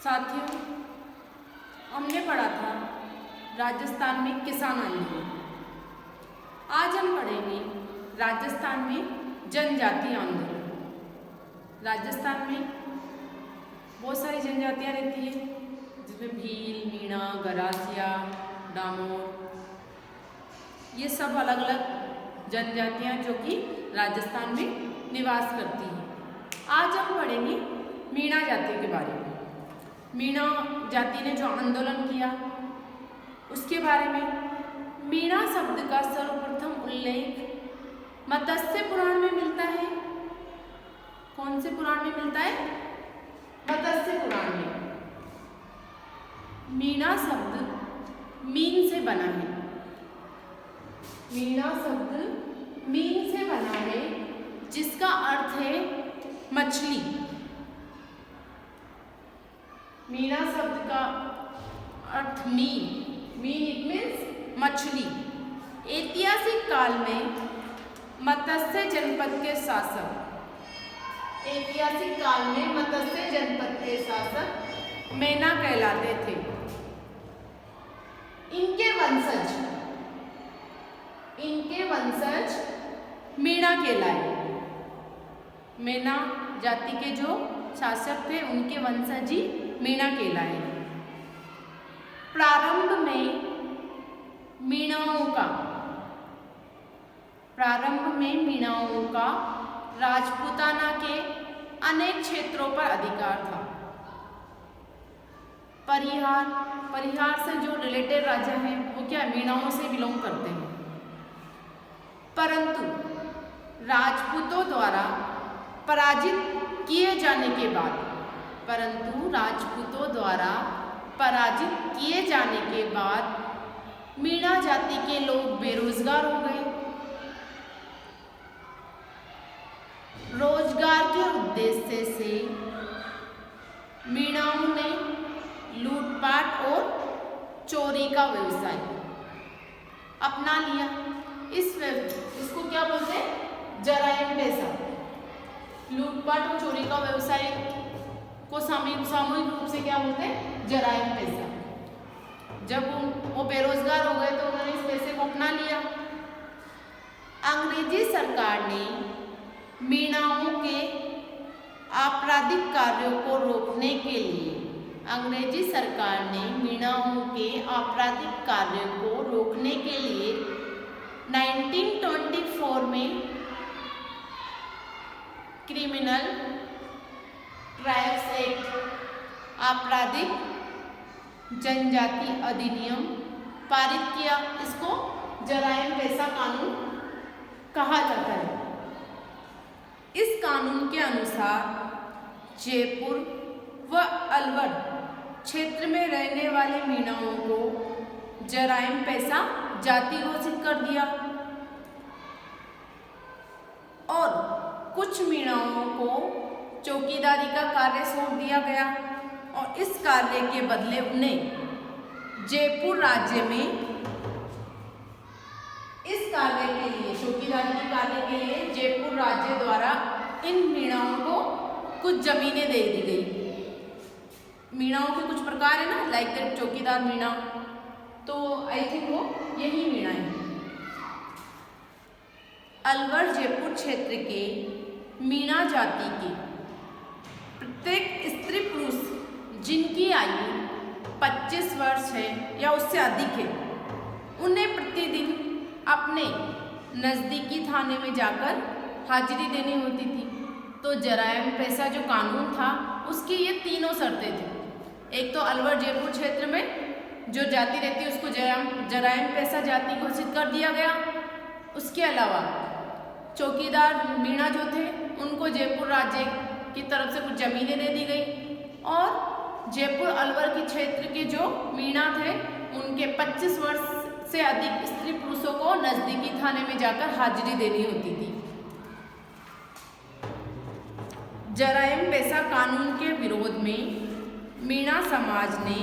साथियों, हमने पढ़ा था राजस्थान में किसान आंदोलन। आज हम पढ़ेंगे राजस्थान में जनजाति आंदोलन। राजस्थान में बहुत सारी जनजातियाँ रहती है, जिसमें भील, मीणा, गरासिया, डामोर, ये सब अलग अलग जनजातियाँ जो कि राजस्थान में निवास करती हैं। आज हम पढ़ेंगे मीणा जाति के बारे में। मीणा जाति ने जो आंदोलन किया उसके बारे में। मीणा शब्द का सर्वप्रथम उल्लेख मत्स्य पुराण में मिलता है। कौन से पुराण में मिलता है? मत्स्य पुराण में। मीणा शब्द मीन से बना है। मीणा शब्द मीन से बना है, जिसका अर्थ है मछली। मीणा शब्द का अर्थ मीन इट मीन्स मछली। ऐतिहासिक काल में मत्स्य जनपद के शासक मैना कहलाते थे। इनके वंशज मीणा कहलाए। मैना जाति के जो शासक थे उनके वंशज ही मीणा कहलाए। प्रारंभ में मीणाओं का राजपूताना के अनेक क्षेत्रों पर अधिकार था। परिहार से जो रिलेटेड राजा हैं वो क्या मीणाओं से बिलोंग करते हैं। परंतु राजपूतों द्वारा पराजित किए जाने के बाद मीणा जाति के लोग बेरोजगार हो गए। रोजगार के उद्देश्य से मीणाओं ने लूटपाट और चोरी का व्यवसाय अपना लिया। इसको क्या बोलते हैं? जराइम पेशा। लूटपाट और चोरी का व्यवसाय को सामूहिक रूप से क्या बोलते हैं? जराइम पेशा। जब वो बेरोजगार हो गए तो उन्होंने इस पैसे को अपना लिया। अंग्रेजी सरकार ने मीणाओं के आपराधिक कार्यों को रोकने के लिए 1924 में क्रिमिनल ट्राइब्स एक्ट आपराधिक जनजाति अधिनियम पारित किया। इसको जराइम पेशा कानून कहा जाता है। इस कानून के अनुसार जयपुर व अलवर क्षेत्र में रहने वाले मीणाओं को जराइम पेशा जाति घोषित कर दिया और कुछ मीणाओं को चौकीदारी का कार्य सौंप दिया गया और इस कार्य के बदले उन्हें जयपुर राज्य में चौकीदारी के कार्य के लिए जयपुर राज्य द्वारा इन मीणाओं को कुछ जमीनें दे दी गई। मीणाओं के कुछ प्रकार है ना, लाइक दैट चौकीदार मीणा, तो आई थिंक वो यही मीणा है। अलवर जयपुर क्षेत्र के मीणा जाति के प्रत्येक स्त्री पुरुष जिनकी आयु 25 वर्ष है या उससे अधिक है, उन्हें प्रतिदिन अपने नज़दीकी थाने में जाकर हाजिरी देनी होती थी। तो जराइम पेशा जो कानून था उसकी ये तीनों शर्तें थी। एक तो अलवर जयपुर क्षेत्र में जो जाति रहती है उसको जराइम पेशा जाति घोषित कर दिया गया। उसके अलावा चौकीदार मीणा जो थे उनको जयपुर राज्य की तरफ से कुछ जमीनें दे दी गई और जयपुर अलवर के क्षेत्र के जो मीणा थे उनके 25 वर्ष से अधिक स्त्री पुरुषों को नजदीकी थाने में जाकर हाजिरी देनी होती थी। जराइम पेशा कानून के विरोध में मीणा समाज ने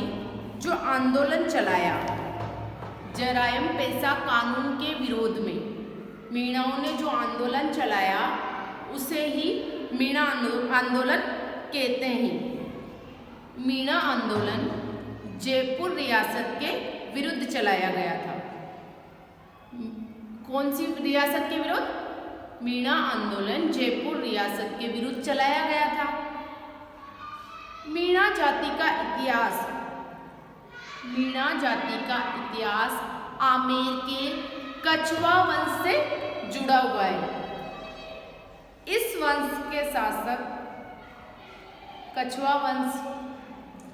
जो आंदोलन चलाया, जराइम पेशा कानून के विरोध में मीणाओं ने जो आंदोलन चलाया उसे ही मीणा आंदोलन कहते हैं। मीणा आंदोलन जयपुर रियासत के विरुद्ध चलाया गया था। कौन सी रियासत के विरुद्ध? मीणा आंदोलन जयपुर रियासत के विरुद्ध चलाया गया था। मीणा जाति का इतिहास। मीणा जाति का इतिहास आमेर के कछवा वंश से जुड़ा हुआ है। इस वंश के शासक, कछवा वंश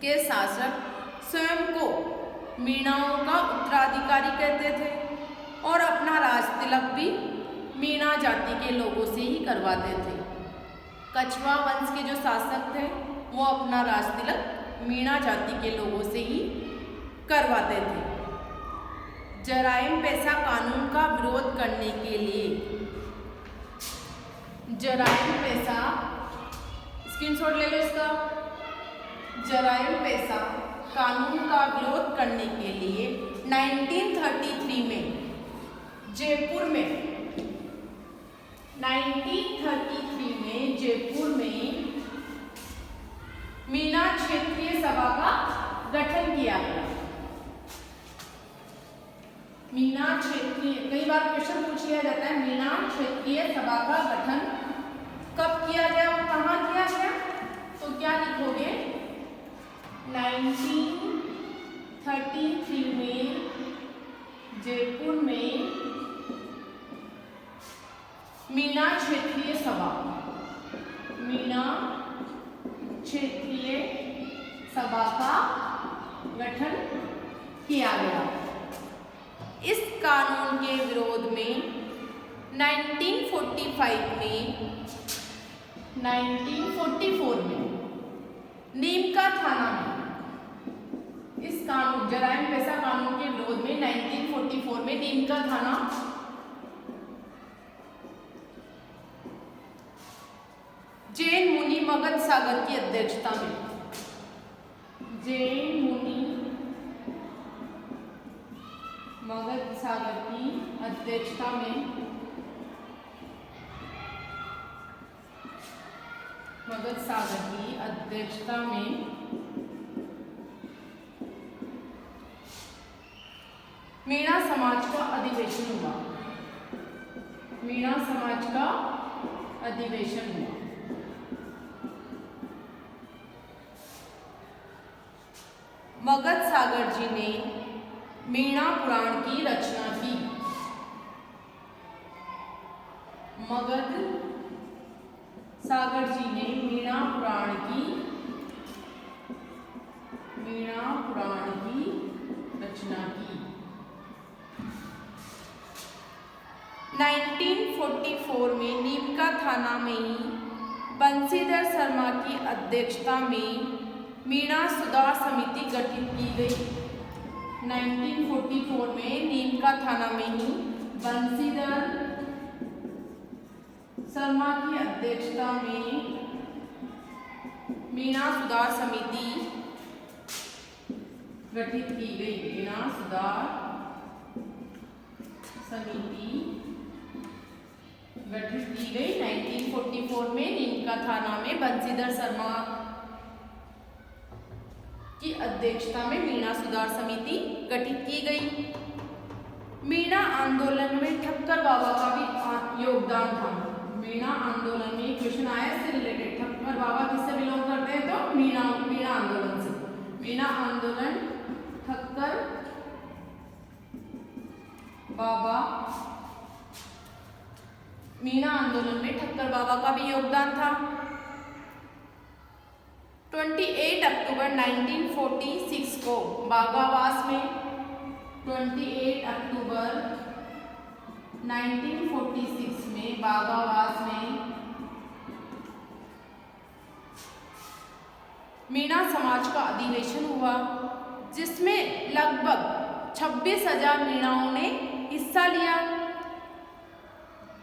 के शासक स्वयं को मीणाओं का उत्तराधिकारी कहते थे और अपना राज तिलक भी मीणा जाति के लोगों से ही करवाते थे। कछवा वंश के जो शासक थे वो अपना राज तिलक मीणा जाति के लोगों से ही करवाते थे। जराइम पेशा कानून का विरोध करने के लिए, जराइम पेशा, स्क्रीनशॉट ले लो इसका, जराइम पेशा कानून का विरोध करने के लिए 1933 में जयपुर में 1933 में जयपुर में मीणा क्षेत्रीय सभा का गठन किया गया। मीणा क्षेत्रीय, कई बार क्वेश्चन पूछ लिया जाता है, मीणा क्षेत्रीय सभा का गठन कब किया गया और कहाँ किया गया? तो क्या लिखोगे? 1933 में जयपुर में मीणा क्षेत्रीय सभा, मीणा क्षेत्रीय सभा का गठन किया गया। इस कानून के विरोध में 1944 में नीमका थाना में, इस कानून जराइम पेशा कानून के विरोध में 1944 में नीमका थाना जैन मुनि मगध सागर की अध्यक्षता में, जैन मुनि मगध सागर की अध्यक्षता में, मगध सागर की अध्यक्षता में मीणा समाज का अधिवेशन हुआ। मीणा समाज का अधिवेशन हुआ। मगध सागर जी ने मीणा पुराण की रचना की। मगध सागर जी ने मीणा पुराण की रचना की। 1944 में नीमका थाना में ही बंशीधर शर्मा की अध्यक्षता में मीणा सुधार समिति गठित की गई। 1944 में नीमका थाना में ही बंशीधर शर्मा की अध्यक्षता में मीणा सुधार समिति गठित की गई। मीणा सुधार समिति गठित की गई 1944 में नीमका थाना में बंशीधर शर्मा की अध्यक्षता में मीणा सुधार समिति गठित की गई। मीणा आंदोलन में ठक्कर बाबा का भी योगदान था। मीणा आंदोलन में क्वेश्चन आया इससे रिलेटेड, ठक्कर बाबा किससे बिलोंग करते हैं? तो मीणा आंदोलन से। मीणा आंदोलन, ठक्कर बाबा, मीणा आंदोलन में ठक्कर बाबा का भी योगदान था। 28 अक्टूबर 1946 को बागावास में, 28 अक्टूबर 1946 में बागावास में मीणा समाज का अधिवेशन हुआ, जिसमें लगभग 26,000 मीणाओं ने हिस्सा लिया,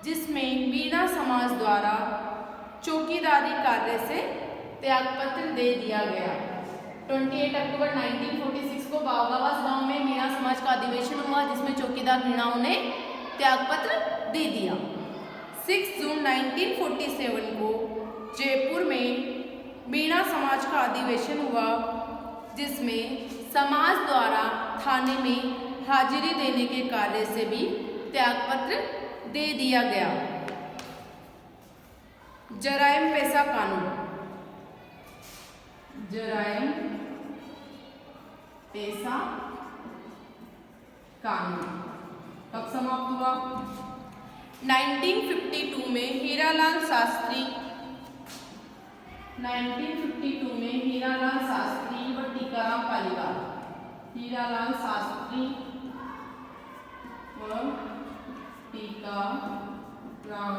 जिसमें मीणा समाज द्वारा चौकीदारी कार्य से त्यागपत्र दे दिया गया। 28 अक्टूबर 1946 को बागावास गांव में मीणा समाज का अधिवेशन हुआ, जिसमें चौकीदार मीणाओं ने त्यागपत्र दे दिया। 6 जून 1947 को जयपुर में मीणा समाज का अधिवेशन हुआ, जिसमें समाज द्वारा थाने में हाजिरी देने के कार्य से भी त्यागपत्र दे दिया गया। जराइम पेशा कानून, जराइम पेशा कानून कब समाप्त हुआ? 1952 में हीरालाल शास्त्री, 1952 में हीरालाल शास्त्री व टीकाराम पालीवाल, हीरालाल शास्त्री व टीकाराम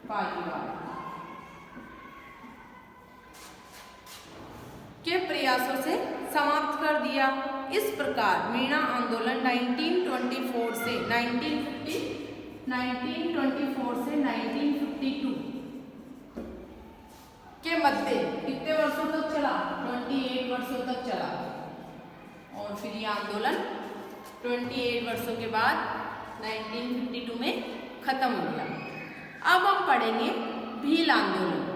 पालीवाल के प्रयासों से समाप्त कर दिया। इस प्रकार मीणा आंदोलन 1924 से 1952 के मध्य कितने वर्षों तक चला? 28 वर्षों तक चला। और फिर ये आंदोलन 28 वर्षों के बाद 1952 में खत्म हो गया। अब हम पढ़ेंगे भील आंदोलन।